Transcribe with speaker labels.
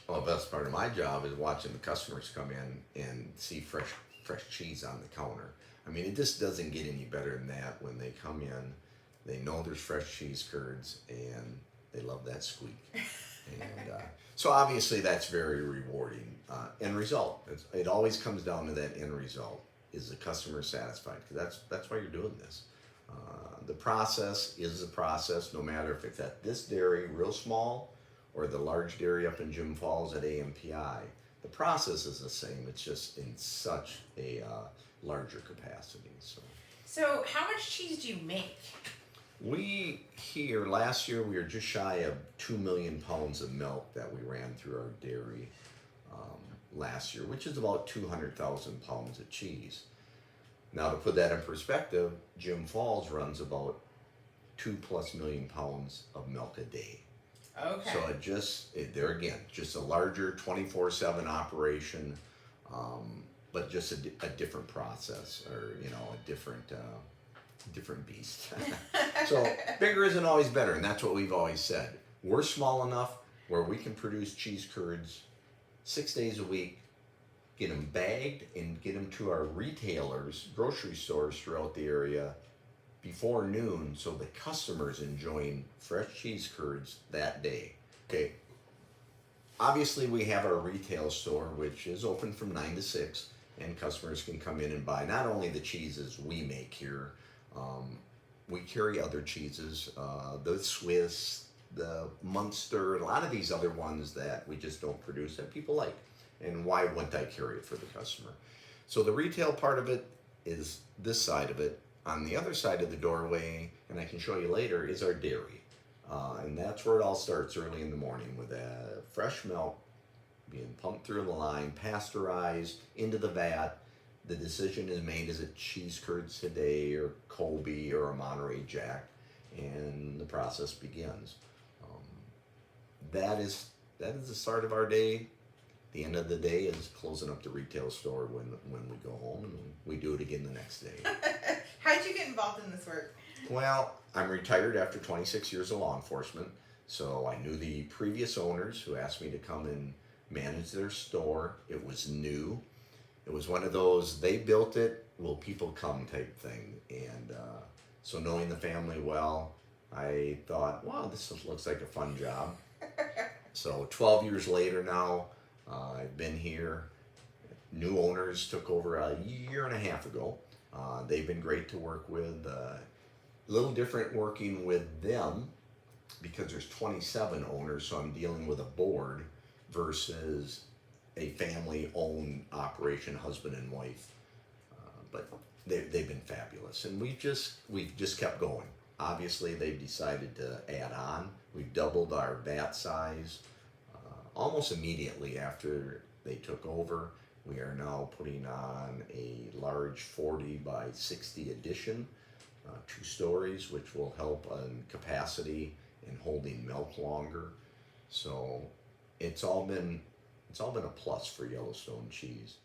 Speaker 1: Well, the best part of my job is watching the customers come in and see fresh cheese on the counter. I mean, it just doesn't get any better than that when they come in, they know there's fresh cheese curds, and they love that squeak. And so obviously that's very rewarding. End result, it always comes down to that end result. Is the customer satisfied? Because that's why you're doing this. The process is the process, no matter if it's at this dairy, real small, or the large dairy up in Jim Falls at AMPI. The process is the same. It's just in such a larger capacity.
Speaker 2: So how much cheese do you make?
Speaker 1: We here last year we were just shy of 2 million pounds of milk that we ran through our dairy last year, which is about 200,000 pounds of cheese. Now to put that in perspective, Jim Falls runs about 2+ million pounds of milk a day.
Speaker 2: Okay.
Speaker 1: So there again, just a larger 24/7 operation, but just a different process, or a different beast. So bigger isn't always better, and that's what we've always said. We're small enough where we can produce cheese curds 6 days a week, get them bagged, and get them to our retailers, grocery stores throughout the area before noon, so the customer's enjoying fresh cheese curds that day. Okay, obviously we have our retail store, which is open from 9 to 6, and customers can come in and buy not only the cheeses we make here, we carry other cheeses, the Swiss, the Munster, a lot of these other ones that we just don't produce that people like. And why wouldn't I carry it for the customer? So the retail part of it is this side of it. On the other side of the doorway, and I can show you later, is our dairy. And that's where it all starts early in the morning with fresh milk being pumped through the line, pasteurized into the vat. The decision is made, is it cheese curds today, or Kobe, or a Monterey Jack, and the process begins. That is the start of our day. The end of the day is closing up the retail store when we go home, and we do it again the next day.
Speaker 2: How'd you get involved in this work?
Speaker 1: Well, I'm retired after 26 years of law enforcement, so I knew the previous owners who asked me to come and manage their store. It was new. It was one of those, they built it, will people come type thing. And so knowing the family well, I thought, wow, this looks like a fun job. So 12 years later now, I've been here. New owners took over a year and a half ago. They've been great to work with. A little different working with them because there's 27 owners, so I'm dealing with a board versus a family-owned operation, husband and wife. But they've been fabulous, and we've just kept going. Obviously, they've decided to add on. We've doubled our vat size almost immediately after they took over. We are now putting on a large 40 by 60 addition, 2 stories, which will help on capacity and holding milk longer. So it's all been a plus for Yellowstone Cheese.